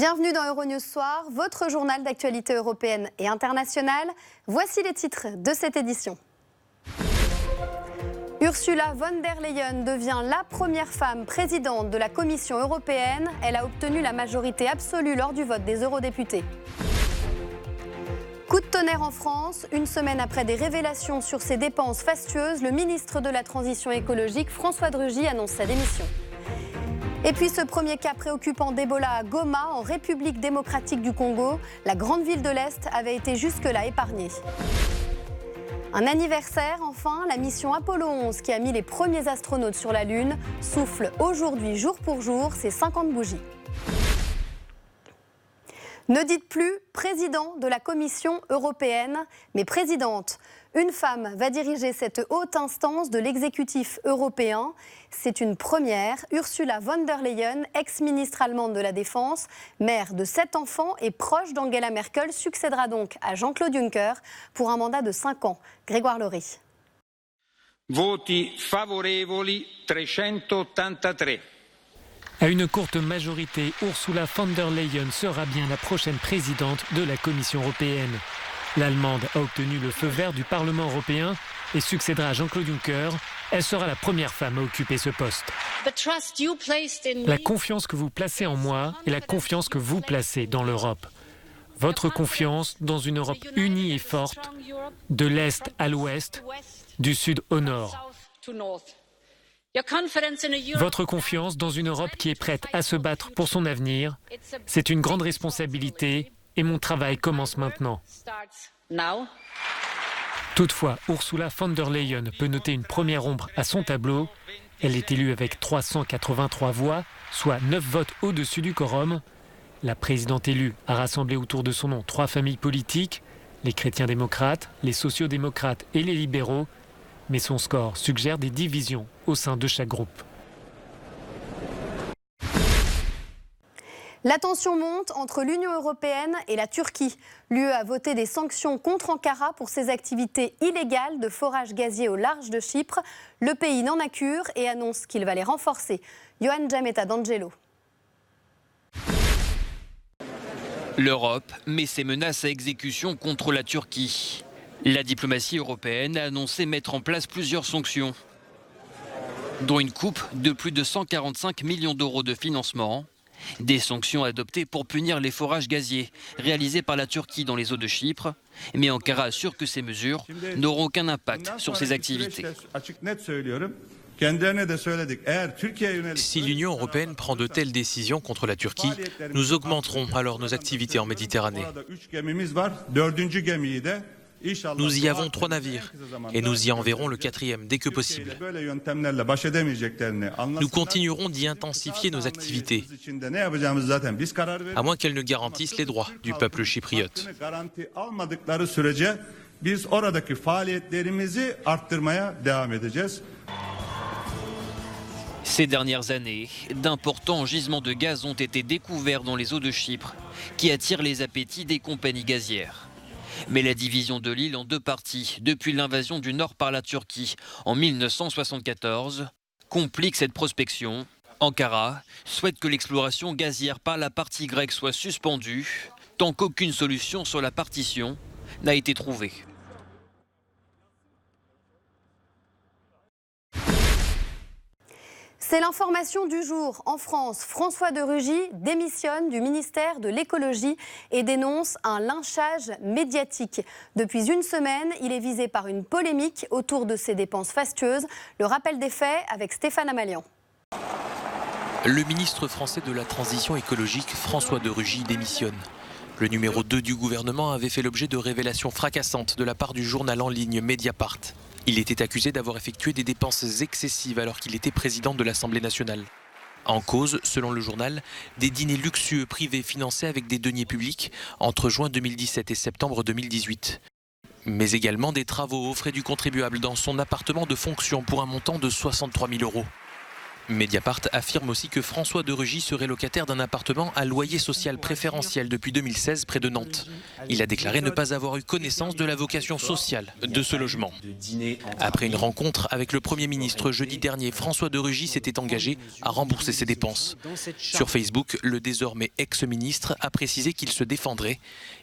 Bienvenue dans Euronews Soir, votre journal d'actualité européenne et internationale. Voici les titres de cette édition. Ursula von der Leyen devient la première femme présidente de la Commission européenne. Elle a obtenu la majorité absolue lors du vote des eurodéputés. Coup de tonnerre en France, une semaine après des révélations sur ses dépenses fastueuses, le ministre de la Transition écologique, François de Rugy, annonce sa démission. Et puis ce premier cas préoccupant d'Ebola à Goma, en République démocratique du Congo, la grande ville de l'Est avait été jusque-là épargnée. Un anniversaire, enfin, la mission Apollo 11 qui a mis les premiers astronautes sur la Lune souffle aujourd'hui, jour pour jour, ses 50 bougies. Ne dites plus président de la Commission européenne, mais présidente. Une femme va diriger cette haute instance de l'exécutif européen. C'est une première. Ursula von der Leyen, ex-ministre allemande de la Défense, mère de 7 enfants et proche d'Angela Merkel, succédera donc à Jean-Claude Juncker pour un mandat de 5 ans. Grégoire Laury. Voti favorevoli 383. À une courte majorité, Ursula von der Leyen sera bien la prochaine présidente de la Commission européenne. L'Allemande a obtenu le feu vert du Parlement européen et succédera à Jean-Claude Juncker. Elle sera la première femme à occuper ce poste. La confiance que vous placez en moi est la confiance que vous placez dans l'Europe. Votre confiance dans une Europe unie et forte, de l'Est à l'Ouest, du Sud au Nord. Votre confiance dans une Europe qui est prête à se battre pour son avenir, c'est une grande responsabilité et mon travail commence maintenant. Toutefois, Ursula von der Leyen peut noter une première ombre à son tableau. Elle est élue avec 383 voix, soit 9 votes au-dessus du quorum. La présidente élue a rassemblé autour de son nom 3 familles politiques, les chrétiens-démocrates, les sociaux-démocrates et les libéraux. Mais son score suggère des divisions au sein de chaque groupe. La tension monte entre l'Union européenne et la Turquie. L'UE a voté des sanctions contre Ankara pour ses activités illégales de forage gazier au large de Chypre. Le pays n'en a cure et annonce qu'il va les renforcer. Johan Giametta d'Angelo. L'Europe met ses menaces à exécution contre la Turquie. La diplomatie européenne a annoncé mettre en place plusieurs sanctions, dont une coupe de plus de 145 millions d'euros de financement. Des sanctions adoptées pour punir les forages gaziers réalisés par la Turquie dans les eaux de Chypre. Mais Ankara assure que ces mesures n'auront aucun impact sur ses activités. Si l'Union européenne prend de telles décisions contre la Turquie, nous augmenterons alors nos activités en Méditerranée. Nous y avons 3 navires et nous y enverrons le 4e dès que possible. Nous continuerons d'y intensifier nos activités, à moins qu'elles ne garantissent les droits du peuple chypriote. Ces dernières années, d'importants gisements de gaz ont été découverts dans les eaux de Chypre, qui attirent les appétits des compagnies gazières. Mais la division de l'île en 2 parties, depuis l'invasion du Nord par la Turquie en 1974, complique cette prospection. Ankara souhaite que l'exploration gazière par la partie grecque soit suspendue, tant qu'aucune solution sur la partition n'a été trouvée. C'est l'information du jour. En France, François de Rugy démissionne du ministère de l'écologie et dénonce un lynchage médiatique. Depuis une semaine, il est visé par une polémique autour de ses dépenses fastueuses. Le rappel des faits avec Stéphane Amalian. Le ministre français de la Transition écologique, François de Rugy, démissionne. Le numéro 2 du gouvernement avait fait l'objet de révélations fracassantes de la part du journal en ligne Mediapart. Il était accusé d'avoir effectué des dépenses excessives alors qu'il était président de l'Assemblée nationale. En cause, selon le journal, des dîners luxueux privés financés avec des deniers publics entre juin 2017 et septembre 2018. Mais également des travaux aux frais du contribuable dans son appartement de fonction pour un montant de 63 000 euros. Mediapart affirme aussi que François de Rugy serait locataire d'un appartement à loyer social préférentiel depuis 2016 près de Nantes. Il a déclaré ne pas avoir eu connaissance de la vocation sociale de ce logement. Après une rencontre avec le Premier ministre jeudi dernier, François de Rugy s'était engagé à rembourser ses dépenses. Sur Facebook, le désormais ex-ministre a précisé qu'il se défendrait.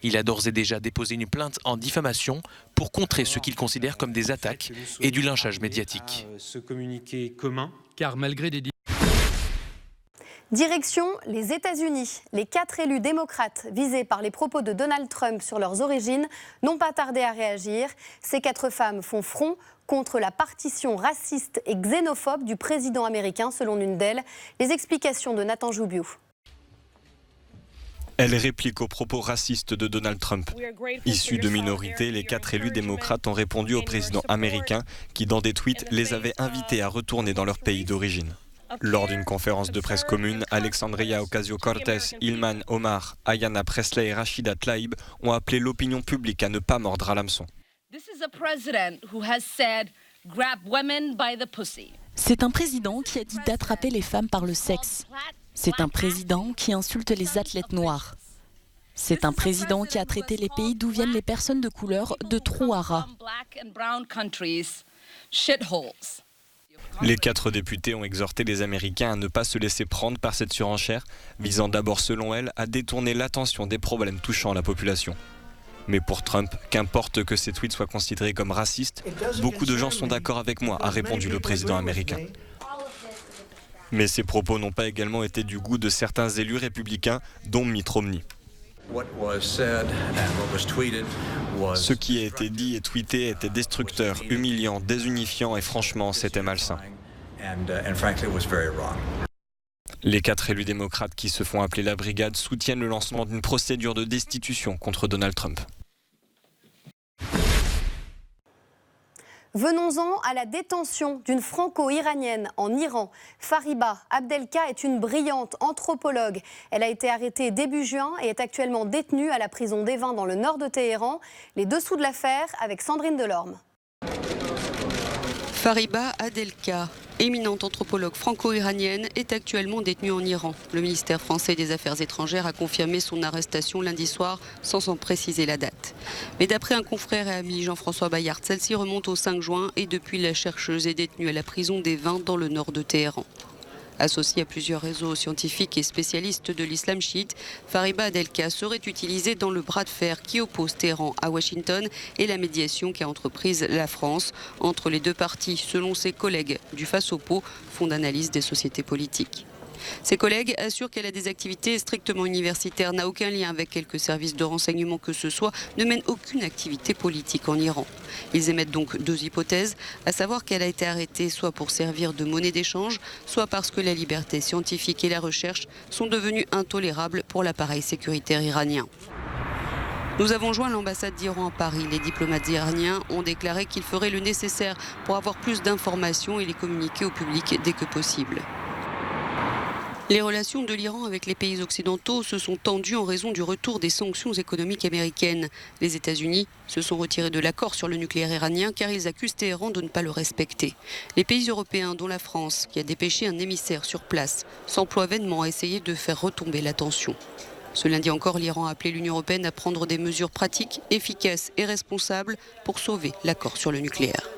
Il a d'ores et déjà déposé une plainte en diffamation pour contrer ce qu'il considère comme des attaques et du lynchage médiatique. Ce communiqué commun, car malgré des... Direction les États-Unis. Les 4 élus démocrates visés par les propos de Donald Trump sur leurs origines n'ont pas tardé à réagir. Ces 4 femmes font front contre la partition raciste et xénophobe du président américain, selon l'une d'elles. Les explications de Nathan Joubiou. Elle réplique aux propos racistes de Donald Trump. Issus de minorités, les 4 élus démocrates ont répondu au président américain qui, dans des tweets, les avait invités à retourner dans leur pays d'origine. Lors d'une conférence de presse commune, Alexandria Ocasio-Cortez, Ilhan Omar, Ayanna Pressley et Rashida Tlaib ont appelé l'opinion publique à ne pas mordre à l'hameçon. C'est un président qui a dit d'attraper les femmes par le sexe. C'est un président qui insulte les athlètes noirs. C'est un président qui a traité les pays d'où viennent les personnes de couleur de trous à rats. Les 4 députés ont exhorté les Américains à ne pas se laisser prendre par cette surenchère, visant d'abord, selon elles, à détourner l'attention des problèmes touchant la population. Mais pour Trump, qu'importe que ces tweets soient considérés comme racistes, beaucoup de gens sont d'accord avec moi, a répondu le président américain. Mais ces propos n'ont pas également été du goût de certains élus républicains, dont Mitt Romney. Ce qui a été dit et tweeté était destructeur, humiliant, désunifiant et franchement, c'était malsain. Les 4 élus démocrates qui se font appeler la Brigade soutiennent le lancement d'une procédure de destitution contre Donald Trump. Venons-en à la détention d'une franco-iranienne en Iran. Fariba Abdelka est une brillante anthropologue. Elle a été arrêtée début juin et est actuellement détenue à la prison d'Evin dans le nord de Téhéran. Les dessous de l'affaire avec Sandrine Delorme. Fariba Abdelka, éminente anthropologue franco-iranienne, est actuellement détenue en Iran. Le ministère français des Affaires étrangères a confirmé son arrestation lundi soir sans en préciser la date. Mais d'après un confrère et ami, Jean-François Bayard, celle-ci remonte au 5 juin et depuis la chercheuse est détenue à la prison d'Evin dans le nord de Téhéran. Associée à plusieurs réseaux scientifiques et spécialistes de l'islam chiite, Fariba Abdelka serait utilisée dans le bras de fer qui oppose Téhéran à Washington et la médiation qu'a entreprise la France entre les deux parties, selon ses collègues du FASOPO, Fonds d'analyse des sociétés politiques. Ses collègues assurent qu'elle a des activités strictement universitaires, n'a aucun lien avec quelques services de renseignement que ce soit, ne mène aucune activité politique en Iran. Ils émettent donc 2 hypothèses, à savoir qu'elle a été arrêtée soit pour servir de monnaie d'échange, soit parce que la liberté scientifique et la recherche sont devenues intolérables pour l'appareil sécuritaire iranien. Nous avons joint l'ambassade d'Iran à Paris. Les diplomates iraniens ont déclaré qu'ils feraient le nécessaire pour avoir plus d'informations et les communiquer au public dès que possible. Les relations de l'Iran avec les pays occidentaux se sont tendues en raison du retour des sanctions économiques américaines. Les États-Unis se sont retirés de l'accord sur le nucléaire iranien car ils accusent Téhéran de ne pas le respecter. Les pays européens, dont la France, qui a dépêché un émissaire sur place, s'emploient vainement à essayer de faire retomber la tension. Ce lundi encore, l'Iran a appelé l'Union européenne à prendre des mesures pratiques, efficaces et responsables pour sauver l'accord sur le nucléaire.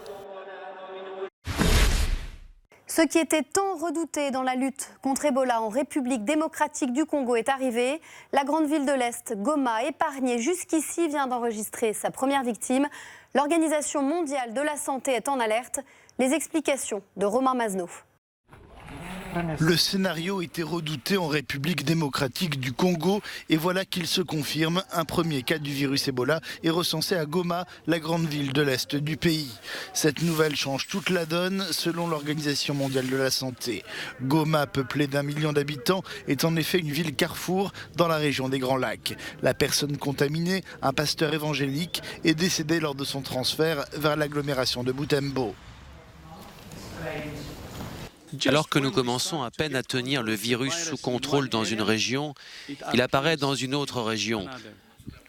Ce qui était tant redouté dans la lutte contre Ebola en République démocratique du Congo est arrivé. La grande ville de l'Est, Goma, épargnée jusqu'ici, vient d'enregistrer sa première victime. L'Organisation mondiale de la santé est en alerte. Les explications de Romain Mazneau. Le scénario était redouté en République démocratique du Congo et voilà qu'il se confirme. Un premier cas du virus Ebola est recensé à Goma, la grande ville de l'Est du pays. Cette nouvelle change toute la donne selon l'Organisation mondiale de la santé. Goma, peuplée d'1 million d'habitants, est en effet une ville carrefour dans la région des Grands Lacs. La personne contaminée, un pasteur évangélique, est décédée lors de son transfert vers l'agglomération de Butembo. Alors que nous commençons à peine à tenir le virus sous contrôle dans une région, il apparaît dans une autre région.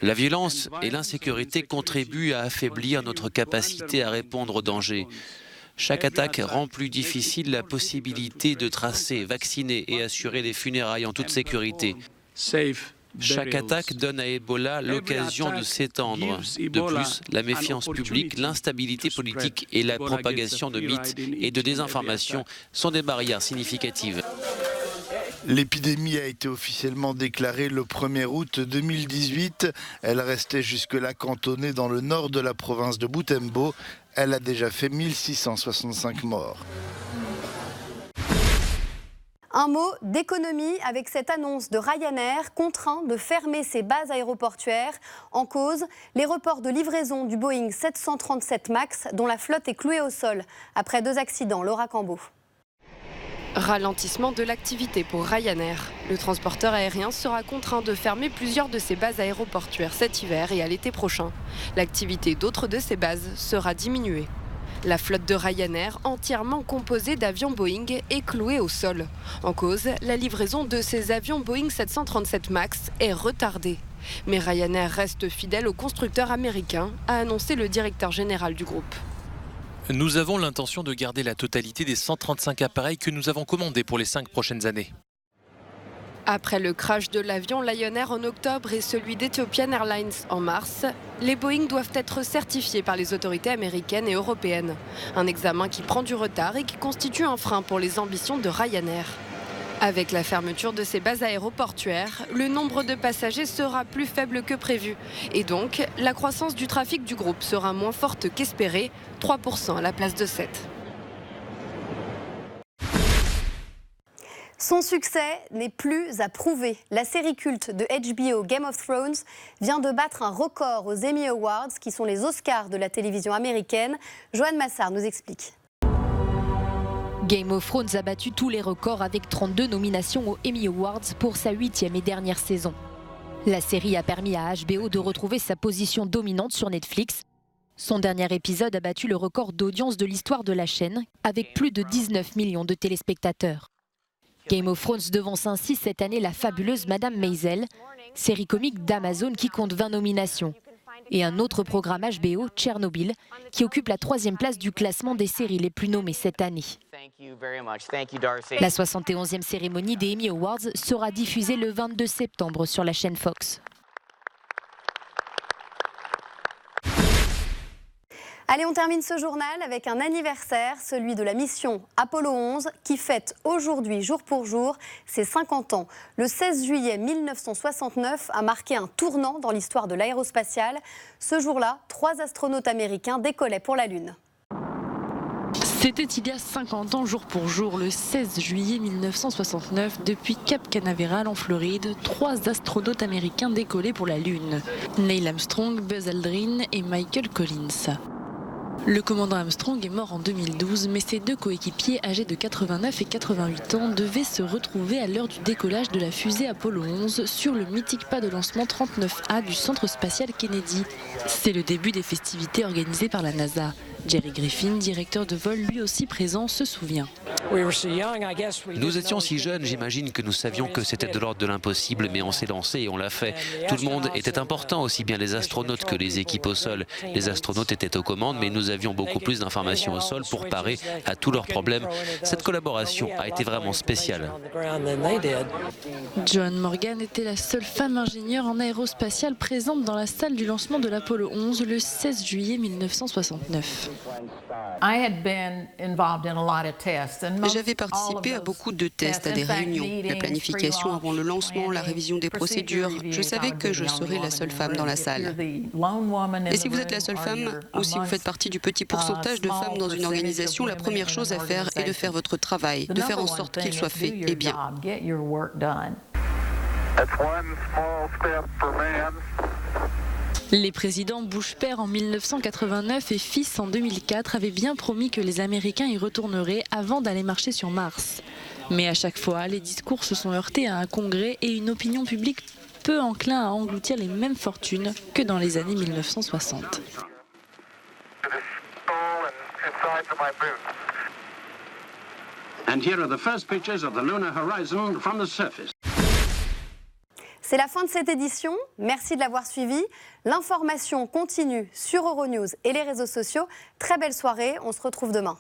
La violence et l'insécurité contribuent à affaiblir notre capacité à répondre aux dangers. Chaque attaque rend plus difficile la possibilité de tracer, vacciner et assurer les funérailles en toute sécurité. Chaque attaque donne à Ebola l'occasion de s'étendre. De plus, la méfiance publique, l'instabilité politique et la propagation de mythes et de désinformation sont des barrières significatives. L'épidémie a été officiellement déclarée le 1er août 2018. Elle restait jusque-là cantonnée dans le nord de la province de Butembo. Elle a déjà fait 1665 morts. Un mot d'économie avec cette annonce de Ryanair contraint de fermer ses bases aéroportuaires. En cause, les reports de livraison du Boeing 737 MAX dont la flotte est clouée au sol après 2 accidents. Laura Cambeau. Ralentissement de l'activité pour Ryanair. Le transporteur aérien sera contraint de fermer plusieurs de ses bases aéroportuaires cet hiver et à l'été prochain. L'activité d'autres de ses bases sera diminuée. La flotte de Ryanair, entièrement composée d'avions Boeing, est clouée au sol. En cause, la livraison de ces avions Boeing 737 MAX est retardée. Mais Ryanair reste fidèle au constructeur américain, a annoncé le directeur général du groupe. Nous avons l'intention de garder la totalité des 135 appareils que nous avons commandés pour les 5 prochaines années. Après le crash de l'avion Lion Air en octobre et celui d'Ethiopian Airlines en mars, les Boeing doivent être certifiés par les autorités américaines et européennes. Un examen qui prend du retard et qui constitue un frein pour les ambitions de Ryanair. Avec la fermeture de ces bases aéroportuaires, le nombre de passagers sera plus faible que prévu. Et donc, la croissance du trafic du groupe sera moins forte qu'espéré, 3% à la place de 7%. Son succès n'est plus à prouver. La série culte de HBO Game of Thrones vient de battre un record aux Emmy Awards, qui sont les Oscars de la télévision américaine. Joanne Massard nous explique. Game of Thrones a battu tous les records avec 32 nominations aux Emmy Awards pour sa 8e et dernière saison. La série a permis à HBO de retrouver sa position dominante sur Netflix. Son dernier épisode a battu le record d'audience de l'histoire de la chaîne, avec plus de 19 millions de téléspectateurs. Game of Thrones devance ainsi cette année la fabuleuse Madame Maisel, série comique d'Amazon qui compte 20 nominations. Et un autre programme HBO, Tchernobyl, qui occupe la 3e place du classement des séries les plus nommées cette année. La 71e cérémonie des Emmy Awards sera diffusée le 22 septembre sur la chaîne Fox. Allez, on termine ce journal avec un anniversaire, celui de la mission Apollo 11, qui fête aujourd'hui, jour pour jour, ses 50 ans. Le 16 juillet 1969 a marqué un tournant dans l'histoire de l'aérospatiale. Ce jour-là, 3 astronautes américains décollaient pour la Lune. C'était il y a 50 ans, jour pour jour, le 16 juillet 1969, depuis Cap Canaveral en Floride, 3 astronautes américains décollaient pour la Lune. Neil Armstrong, Buzz Aldrin et Michael Collins. Le commandant Armstrong est mort en 2012, mais ses 2 coéquipiers âgés de 89 et 88 ans devaient se retrouver à l'heure du décollage de la fusée Apollo 11 sur le mythique pas de lancement 39A du centre spatial Kennedy. C'est le début des festivités organisées par la NASA. Jerry Griffin, directeur de vol lui aussi présent, se souvient. Nous étions si jeunes, j'imagine que nous savions que c'était de l'ordre de l'impossible, mais on s'est lancé et on l'a fait. Tout le monde était important, aussi bien les astronautes que les équipes au sol. Les astronautes étaient aux commandes, mais nous avions beaucoup plus d'informations au sol pour parer à tous leurs problèmes. Cette collaboration a été vraiment spéciale. Joan Morgan était la seule femme ingénieure en aérospatiale présente dans la salle du lancement de l'Apollo 11 le 16 juillet 1969. J'avais participé à beaucoup de tests, à des réunions, la planification avant le lancement, la révision des procédures. Je savais que je serais la seule femme dans la salle. Et si vous êtes la seule femme, ou si vous faites partie du petit pourcentage de femmes dans une organisation, la première chose à faire est de faire votre travail, de faire en sorte qu'il soit fait et bien. Les présidents Bush père en 1989 et fils en 2004 avaient bien promis que les Américains y retourneraient avant d'aller marcher sur Mars. Mais à chaque fois, les discours se sont heurtés à un congrès et une opinion publique peu enclin à engloutir les mêmes fortunes que dans les années 1960. And here are the first pictures of the lunar horizon from the surface. C'est la fin de cette édition. Merci de l'avoir suivi. L'information continue sur Euronews et les réseaux sociaux. Très belle soirée. On se retrouve demain.